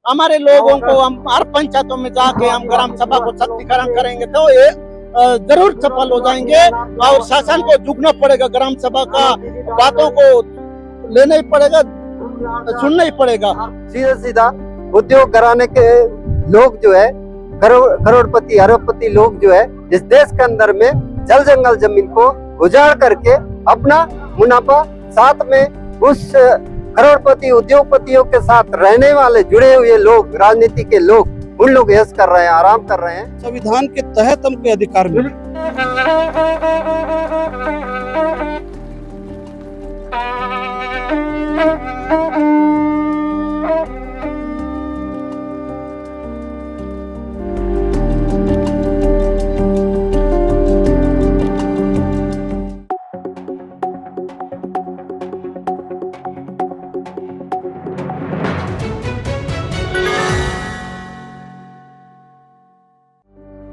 हमारे लोगों को हम हर पंचायतों में जाके हम ग्राम सभा को सशक्तिकरण करेंगे तो ये जरूर सफल हो जाएंगे। और शासन को झुकना पड़ेगा, ग्राम सभा का बातों को लेना ही पड़ेगा, सुनना ही पड़ेगा। सीधा सीधा उद्योग घराने के लोग जो है, करोड़पति अरबपति लोग जो है, इस देश के अंदर में जल जंगल जमीन को उजाड़ करके अपना मुनाफा, साथ में उस करोड़पति उद्योगपतियों के साथ रहने वाले जुड़े हुए लोग, राजनीति के लोग, उन लोग ऐश कर रहे हैं, आराम कर रहे हैं। संविधान के तहत हमको अधिकार मिले।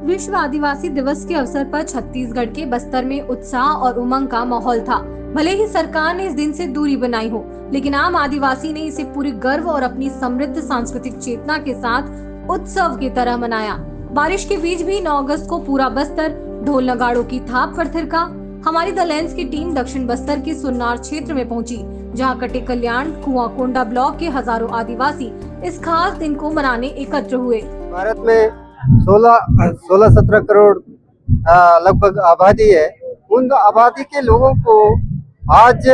विश्व आदिवासी दिवस के अवसर पर छत्तीसगढ़ के बस्तर में उत्साह और उमंग का माहौल था। भले ही सरकार ने इस दिन से दूरी बनाई हो, लेकिन आम आदिवासी ने इसे पूरे गर्व और अपनी समृद्ध सांस्कृतिक चेतना के साथ उत्सव की तरह मनाया। बारिश के बीच भी 9 अगस्त को पूरा बस्तर ढोल नगाड़ों की थाप पर थिरका। हमारी द लेंस की टीम दक्षिण बस्तर के सुन्नार क्षेत्र में पहुंची, जहां कटे कल्याण कुआकोंडा ब्लॉक के हजारों आदिवासी इस खास दिन को मनाने एकत्र हुए। भारत में 16-17 करोड़ लगभग आबादी है। उन आबादी के लोगों को आज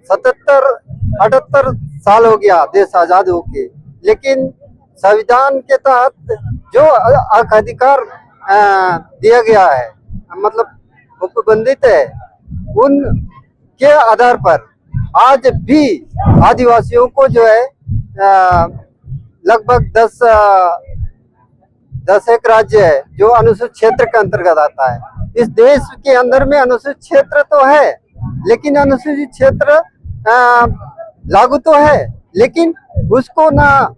77-78 साल हो गया देश आजाद होके, लेकिन संविधान के तहत जो हक अधिकार दिया गया है, मतलब उपबंधित है, उनके आधार पर आज भी आदिवासियों को जो है लगभग 10 एक राज्य है जो अनुसूचित क्षेत्र के अंतर्गत आता है। इस देश के अंदर में अनुसूचित क्षेत्र तो है, लेकिन अनुसूचित क्षेत्र लागू तो है, लेकिन उसको ना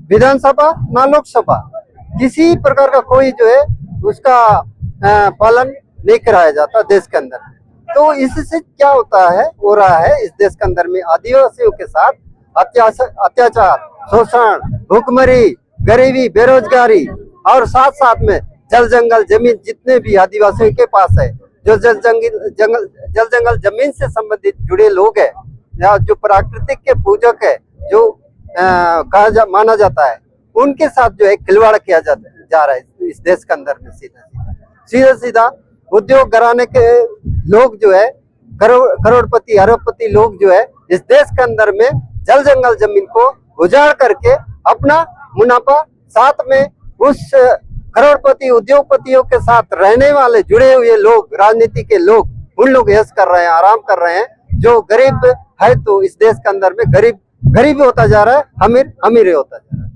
विधानसभा ना लोकसभा किसी प्रकार का कोई जो है उसका पालन नहीं कराया जाता देश के अंदर। तो इससे क्या होता है, हो रहा है इस देश के अंदर में आदिवासियों के साथ अत्याचार, शोषण, भूखमरी, गरीबी, बेरोजगारी और साथ साथ में जल जंगल जमीन जितने भी आदिवासियों के पास है, जो जल जंगल जमीन से संबंधित जुड़े लोग हैं या जो प्राकृतिक के पूजक है, जो माना जाता है, उनके साथ जो है खिलवाड़ किया जा रहा है इस देश के अंदर में। सीधा सीधा उद्योग घराने के लोग जो है, करोड़पति अरबपति लोग जो है, इस देश के अंदर में जल जंगल जमीन को उजाड़ करके अपना मुनाफा, साथ में उस करोड़पति उद्योगपतियों के साथ रहने वाले जुड़े हुए लोग, राजनीति के लोग, उन लोग ऐश कर रहे हैं, आराम कर रहे हैं। जो गरीब है तो इस देश के अंदर में गरीब होता जा रहा है, अमीर होता जा रहा है।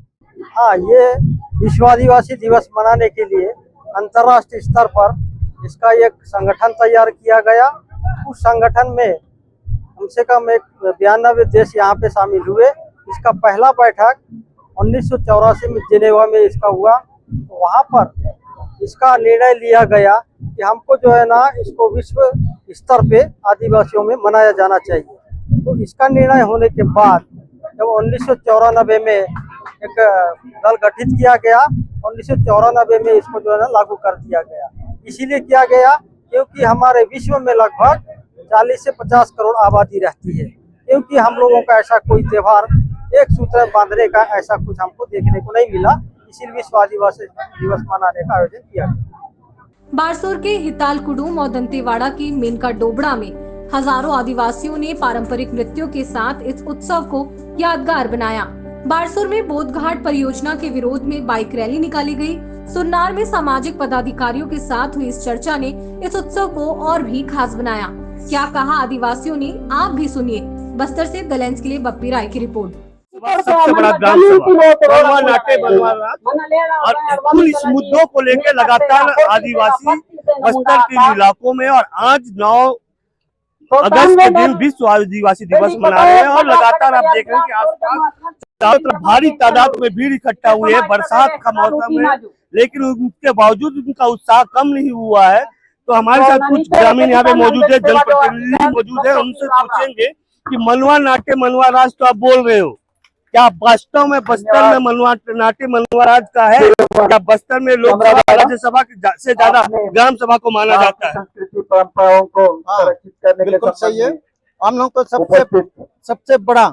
हाँ, ये विश्व आदिवासी दिवस मनाने के लिए अंतर्राष्ट्रीय स्तर पर इसका एक संगठन तैयार किया गया। उस संगठन में कम से कम 92 देश यहाँ पे शामिल हुए। इसका पहला बैठक 1984 में जिनेवा में इसका हुआ। तो वहाँ पर इसका निर्णय लिया गया कि हमको जो है ना, इसको विश्व स्तर पे आदिवासियों में मनाया जाना चाहिए। तो इसका निर्णय होने के बाद जब 1994 में एक दल गठित किया गया, 1994 में इसको जो है ना लागू कर दिया गया। इसीलिए किया गया क्योंकि हमारे विश्व में लगभग 40 से 50 करोड़ आबादी रहती है। क्योंकि हम लोगों का ऐसा कोई त्योहार एक सूत्र में बांधने का ऐसा कुछ हमको देखने को नहीं मिला, इसीलिए विश्व आदिवासी दिवस मनाने का आयोजन किया गया। बारसूर के हिताल कुडूम और दंतेवाड़ा की मेनका डोबड़ा में हजारों आदिवासियों ने पारंपरिक नृत्यों के साथ इस उत्सव को यादगार बनाया। बारसूर में बोधघाट परियोजना के विरोध में बाइक रैली निकाली गई। सुन्नार में सामाजिक पदाधिकारियों के साथ हुई इस चर्चा ने इस उत्सव को और भी खास बनाया। क्या कहा आदिवासियों ने, आप भी सुनिए। बस्तर से द लेंस के लिए बप्पी राय की रिपोर्ट। सबसे बड़ा ग्राम सभा नाटे और इस मुद्दों को लेकर लगातार आदिवासी बस्तर के इलाकों में, और आज 9 अगस्त के दिन विश्व आदिवासी दिवस मना रहे हैं। और लगातार आप देख रहे हैं कि आसपास चारों तरफ भारी तादाद में भीड़ इकट्ठा हुई है। बरसात का मौसम है, लेकिन उसके बावजूद उनका उत्साह कम नहीं हुआ है। तो हमारे साथ कुछ ग्रामीण यहाँ पे मौजूद है, जनप्रतिनिधि मौजूद है, उनसे पूछेंगे कि मनवा नाट्य मनवा राज तो आप बोल रहे हो, क्या वास्तव में बस्तर में मनवा नाट्य मनवा राज का है? क्या बस्तर में लोकसभा राज्यसभा से ज्यादा ग्राम सभा को माना जाता है? संस्कृति परंपराओं को संरक्षित करने के बिल्कुल सही है। संबंध हम लोग तो में सबसे बड़ा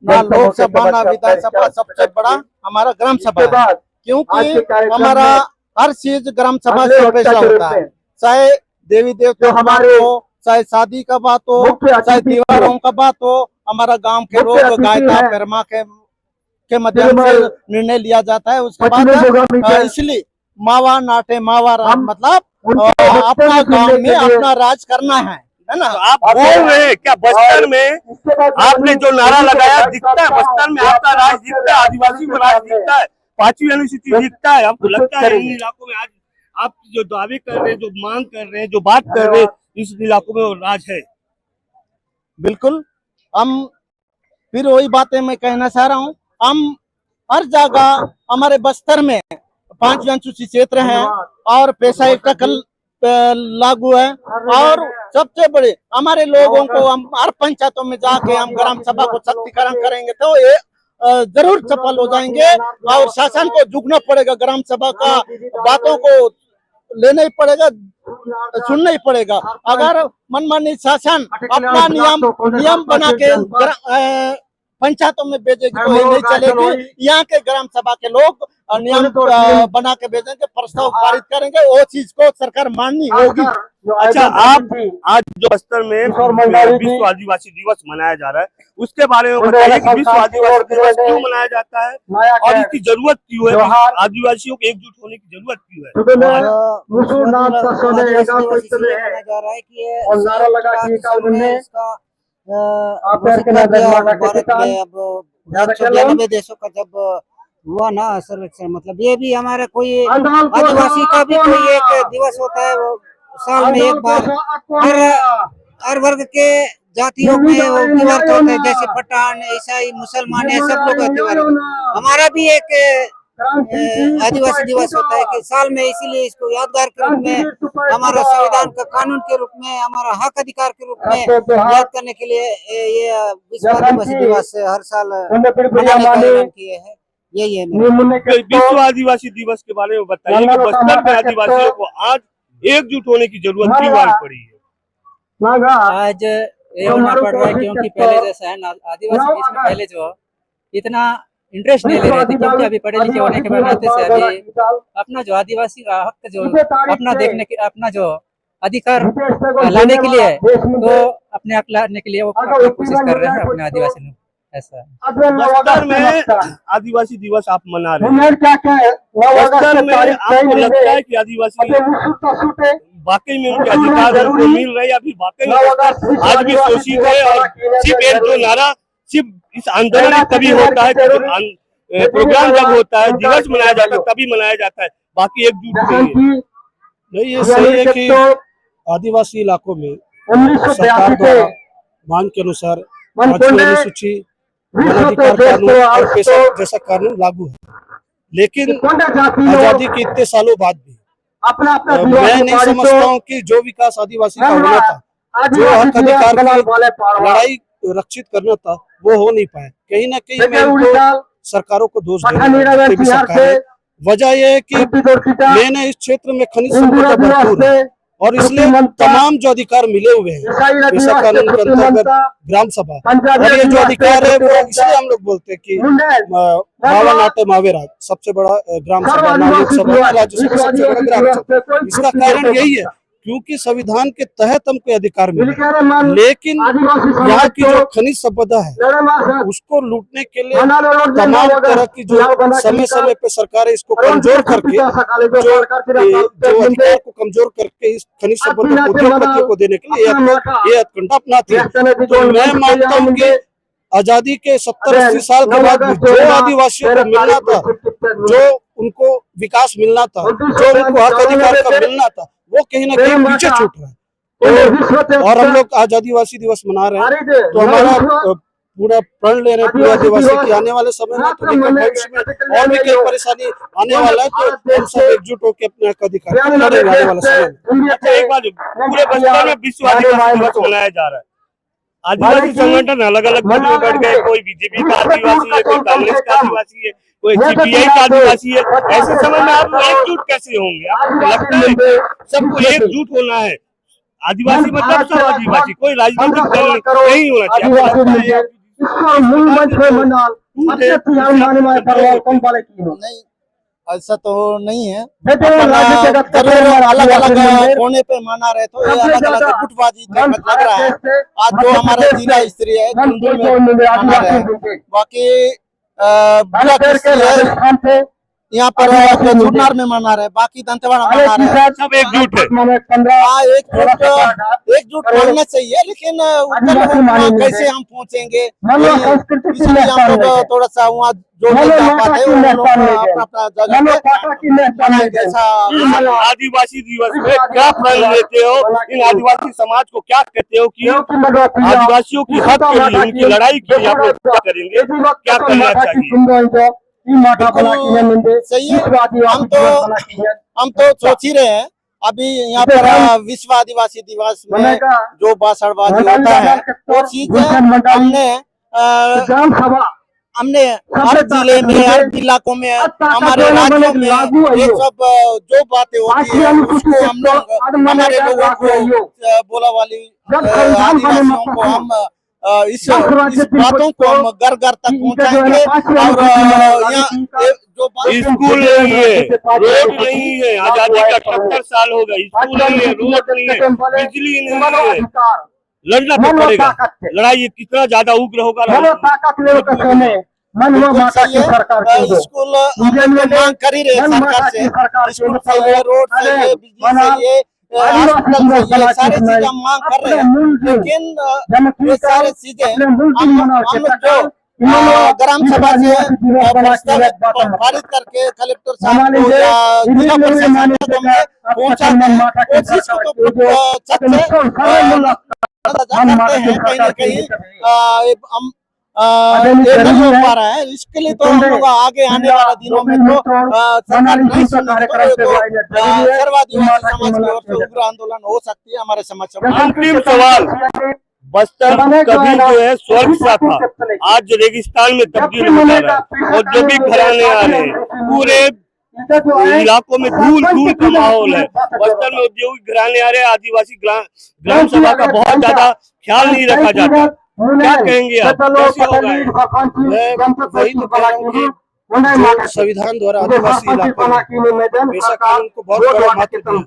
ना लोकसभा ना विधानसभा, सबसे बड़ा हमारा ग्राम सभा है, आज क्योंकि के कार्यक्रम हमारा में हर चीज ग्राम सभा अगले से वक्ता फैसला के रूप होता है, में चाहे देवी देवताओं जो का बात हमारे हो, चाहे शादी का बात हो, मुख्य चाहे अतिथि त्योहारों का बात हो, हमारा गांव के मुख्य लोग अतिथि गायता हैं। परमा के माध्यम से निर्णय लिया जाता है। उसके बाद पश्चिमी के इसलिए मावा नाटे मावा राज, हम मतलब उनके अपना बस्तर गांव जिले में के लिए अपना राज करना है ना। तो आप बोल रहे हैं क्या बस्तर में इसके बाद आपने जो नारा लगाया दिखता है? बस्तर में आपका राज दिखता है, आदिवासी का राज दिखता है, 5वीं अनुसूची दिखता है? आपको लगता है इन इलाकों में आज आप जो दावे कर रहे हैं, जो मांग कर रहे हैं, जो बात कर रहे हैं, इस इलाकों में वो राज है? बिल्कुल, हम फिर वही बातें मैं कहना चाह रहा हूँ, हम हर जगह हमारे बस्तर में 5वीं अनुसूची क्षेत्र है और पैसा एकता कल लागू है, और सबसे बड़े हमारे लोगों को हम हर पंचायतों में जाके हम ग्राम सभा को शक्तिकरण करेंगे तो ये जरूर सफल हो जाएंगे, और शासन को झुकना पड़ेगा, ग्राम सभा का बातों को लेना ही पड़ेगा, सुनना ही पड़ेगा। अगर मनमानी शासन अपना नियम बना के पंचायतों में भेजेगी तो ये नहीं चलेगी। यहाँ के ग्राम सभा के लोग नियम बना के भेजेंगे, प्रस्ताव पारित करेंगे, वो चीज को सरकार माननी होगी। अच्छा, आप आज जो बस्तर में विश्व आदिवासी दिवस मनाया जा रहा है, उसके बारे में बताइए कि विश्व आदिवासी दिवस क्यों मनाया जाता है और इसकी जरूरत क्यों है? आदिवासियों को एकजुट होने की जरूरत क्यों है? मनाया जा रहा है कि ये और नारा लगा कि इसका आप भारत में अब 192 देशों का जब हुआ ना सर्वेक्षण, मतलब ये भी हमारा कोई आदिवासी का भी कोई एक दिवस होता है, वो साल में एक बार हर वर्ग के जातियों में वो त्योहार होता है, जैसे पठान, ईसाई, मुसलमान, ये सब लोग का त्योहार होता है। हमारा भी एक आदिवासी दिवस होता है कि साल में, इसीलिए इसको यादगार के रूप में, हमारा संविधान का कानून के रूप में, हमारा हक अधिकार के रूप में याद करने के लिए ये विश्व आदिवासी दिवस हर साल मनाने का ऐलान किए हैं। यही है विश्व आदिवासी दिवस के बारे में बताइए कि बस्तर के आदिवासियों को आज एकजुट होने की जरूरत क्यों आ पड़ी है? आज ये होना पड़ रहा है क्योंकि पहले जैसा है ना, आदिवासी बीच में पहले जो इतना इंटरेस्ट नहीं ले रहे थे, क्योंकि अभी पढ़े लिखे होने के नाते से अभी अपना जो आदिवासी का हक जो अपना देखने के, अपना जो अधिकार लाने के लिए, तो अपने हक लाने के लिए वो कोशिश कर रहे हैं अपने आदिवासी लोग। ऐसा बस्तर में आदिवासी दिवस आप मना रहे हैं, बस्तर में आपको लगता है कि आदिवासी वाकई में उनके अधिकार उनको मिल रहे हैं, या फिर वाकई में आज भी शोषित है और सिर्फ एक जो नारा सिर्फ इस आंदोलन तभी होता है, प्रोग्राम जब होता है, दिवस मनाया जाता है तभी मनाया जाता है, बाकी एकजुट नहीं। ये सही है कि आदिवासी इलाकों में सरकार द्वारा मांग के अनुसार 5वीं अनुसूची, वनाधिकार कानून और पेशा जैसा कानून लागू है, लेकिन आजादी के इतने सालों बाद भी मैं नहीं समझता हूँ कि जो विकास आदिवासी का होना था, जो हक अधिकार की लड़ाई रक्षित करना था, वो हो नहीं पाया। कहीं ना कहीं मैं इनको सरकारों को दोष देना, वजह यह है कि मैंने इस क्षेत्र में खनिज संपदा भरपूर है और इसलिए तमाम जो अधिकार मिले हुए हैं पेशा कानून के अंतर्गत ग्राम सभा, और ये जो अधिकार है वो इसलिए हम लोग बोलते हैं कि मावा नाटे मावे राज, सबसे बड़ा ग्राम सभा, लोकसभा, राज्यसभा सबसे बड़ा ग्राम सभा। इसका कारण यही है क्योंकि संविधान के तहत हमको अधिकार मिले, लेकिन यहाँ की जो खनिज संपदा है उसको लूटने के लिए तमाम तरह की जो समय समय पे सरकारें इसको कमजोर करके, जो अधिकार को कमजोर करके इस खनिज संपदा को उद्योगपतियों को देने के लिए ये हथकंडा अपनाती है। तो मैं मानता हूँ कि आजादी के 70-80 साल के बाद भी जो आदिवासियों को मिलना था, जो उनको विकास मिलना था, जो उनको हक अधिकार का मिलना था, वो कहीं ना कहीं पीछे छूट रहा है। तो और हम लोग आज आदिवासी दिवस मना रहे हैं, तो हमारा पूरा प्रण ले रहे हैं पूरे आदिवासी की आने वाले समय में, तो भविष्य में और भी कई परेशानी आने वाला है, तो हम सब एकजुट होकर अपने हक अधिकार लड़ेंगे आने वाले समय में। अच्छा, एक बात, पूरे बस्तर में विश्व आदिवासी दिवस मनाया जा रहा है, आदिवासी संगठन अलग अलग गुटों में बढ़ गए, कोई बीजेपी का आदिवासी है, कोई कांग्रेस का आदिवासी है, कोई सीपीआई का आदिवासी है। ऐसे समय में आप एकजुट कैसे होंगे? आपको लगता है सबको एकजुट होना है? आदिवासी मतलब सब आदिवासी, कोई राजनीतिक दल नहीं होना चाहिए। नहीं, ऐसा तो नहीं है। जरूर अलग अलग कोने पे मना रहे तो ये अलग अलग गुटबाजी लग रहा है। आज जो हमारे जिला स्तरीय है कुंदुल में मना रहे हैं, बाकी यहाँ पर जुन्नार में मना रहे, बाकी दंतेवाड़ा मना रहे, सब एकजुट है। हाँ, एकजुट होना चाहिए, लेकिन ऊपर कैसे हम पहुँचेंगे, इसलिए हम लोग थोड़ा सा वहाँ जो नहीं जा पाते वो लोग अपना जगह ऐसा। आदिवासी दिवस में क्या प्रण लेते हो? इन आदिवासी समाज को क्या कहते हो कि आदिवासियों की हक के लिए, उनकी लड़ाई के लिए आप लोग क्या करेंगे, क्या करना चाहिए? सही है, हम तो सोच ही रहे हैं। अभी यहाँ पर विश्व आदिवासी दिवस में जो भाषणबाजी होता है वो चीज हमने हर जिले में, हर इलाकों में, हमारे राज्यों में ये सब जो बातें होती है उसको हम लोग हमारे लोगों को बोला वाली आदिवासियों को हम इस बातों को हम घर घर तक पहुंचाएंगे। और यहाँ जो स्कूल नहीं है, रोड नहीं है, आजादी का 78 साल हो गए, स्कूल नहीं है, रोड नहीं है, बिजली नहीं है, लड़ना तो पड़ेगा। लड़ाई कितना ज्यादा उग्र होगा, स्कूल मांग कर ही रहे सरकार से, स्कूल चाहिए, रोड चाहिए, बिजली चाहिए, हॉस्पिटल चाहिए, सारी चीजें हम मांग कर रहे हैं। लेकिन ये सारी चीजें हम जो ग्राम सभा से प्रस्ताव पारित करके कलेक्टर साहब को या जिला प्रशासन को पहुंचाते हैं, उस चीज को तो छत से करते हैं कहीं न कहीं हम ये नहीं हो पा रहा है। इसके लिए तो हम लोग आगे आने वाले दिनों में तो सरकार नहीं सुनेगी तो सर्वादिवासी समाज की ओर से उग्र आंदोलन हो सकती है हमारे समाज में। अंतिम सवाल, बस्तर कभी जो है स्वर्ग सा था, आज रेगिस्तान में तब्दील हो जा रहा है। औद्योगिक घराने आ रहे हैं, पूरे इलाकों में धूल धूल का माहौल है। बस्तर में औद्योगिक घराने आ रहे हैं, आदिवासी ग्राम सभा का बहुत ज्यादा ख्याल नहीं रखा जाता। क्या कहेंगे आप, कैसे होगा? मैं वही तो कह रहा हूँ कि जो संविधान द्वारा आदिवासी इलाकों में पेशा कानून को बहुत बड़ा महत्व दिया,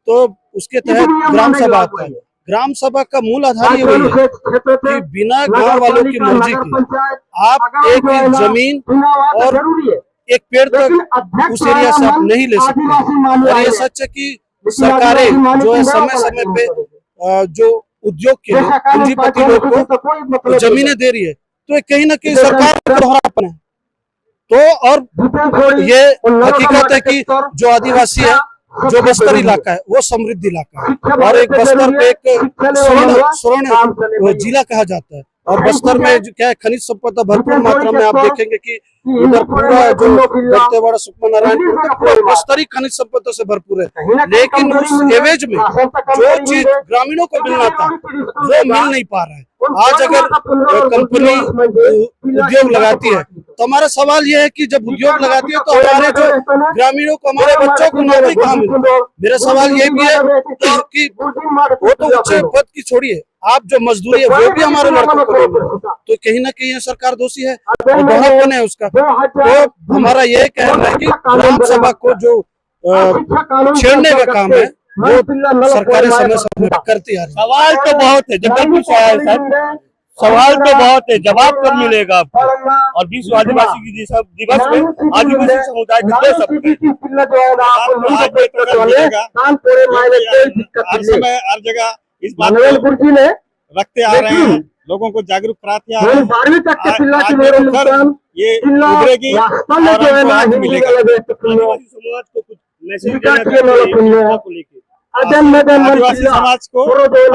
तो उसके तहत ग्राम सभा आता है। ग्राम सभा का मूल आधार ये वही है कि बिना गांव वालों की मर्जी के आप एक जमीन और एक पेड़ तक उस एरिया से आप नहीं ले सकते। और ये सच है कि सरकारें जो है समय समय पे जो उद्योग के लिए पूंजीपति लोग को जमीनें दे रही है, तो कहीं ना कहीं सरकार का दोहरापन है। तो और ये हकीकत है कि जो आदिवासी है, जो बस्तर इलाका है वो समृद्ध इलाका है, और एक बस्तर पे एक स्वर्ण जिला कहा जाता है। और बस्तर में जो क्या है, खनिज संपदा भरपूर मात्रा में आप देखेंगे कि उधर पूरा जो दंतेवाड़ा सुकमा नारायणपुर बस्तरी खनिज संपदा से भरपूर है। लेकिन उस एवज में जो चीज ग्रामीणों को मिलना था वो मिल नहीं पा रहा है। आज अगर कंपनी उद्योग लगाती है तो हमारा सवाल यह है कि जब उद्योग लगाती है तो हमारे जो ग्रामीणों को, हमारे बच्चों को नौकरी कहाँ मिले? मेरा सवाल ये भी है कि वो तो उच्च पद की छोड़िए, आप जो मजदूरी है वो भी हमारे लड़कों को नहीं मिले, तो कहीं ना कहीं सरकार दोषी है, दोहरापन है उसका। तो हमारा ये कहना है कि ग्राम सभा को जो छेड़ने का काम है वो सरकारें समय समय करती आ रही है। सवाल तो बहुत है, जबलपुर से आया सर, सवाल तो बहुत है, जवाब कब मिलेगा आपको? और विश्व आदिवासी दिवस में आदिवासी समुदाय के दो हर समय हर जगह इस बात को रखते आ रहे हैं, लोगों को जागरूक कराते आ रहे हैं। ये उभरेगी और हमको आज मिलेगा। आदिवासी समाज को कुछ मैसेज देना चाहिए आदिवासी समाज को,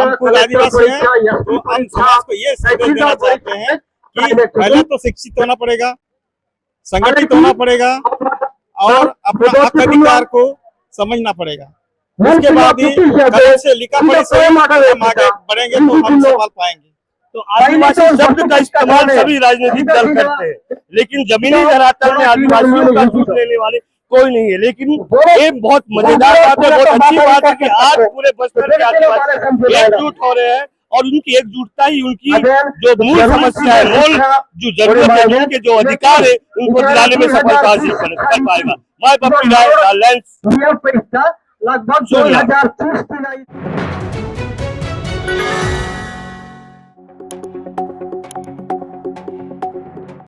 हम खुद आदिवासी हैं तो हम समाज को ये संदेश देना चाहते हैं कि पहले तो शिक्षित होना पड़ेगा, संगठित होना पड़ेगा और अपना हक अधिकार को समझना पड़ेगा। उसके बाद ही कलम से लिखा पढ़ी से हम आगे बढ़ेंगे तो हम संभाल पाएंगे। तो आदिवासी शब्द का इस्तेमाल सभी राजनीतिक दल करते हैं, लेकिन जमीनी धरातल में आदिवासियों का झूठ लेने वाले कोई नहीं है। लेकिन ये बहुत मजेदार बात है, बहुत अच्छी बात है कि आज पूरे बस्तर के आदिवासी एकजुट हो रहे हैं और उनकी एकजुटता ही उनकी जो मूल समस्या है, मूल जो जरूरत है, उनके जो अधिकार है, उनको दिलाने में सफलता हासिल कर पाएगा। मैं बप्पी राय, लगभग 2030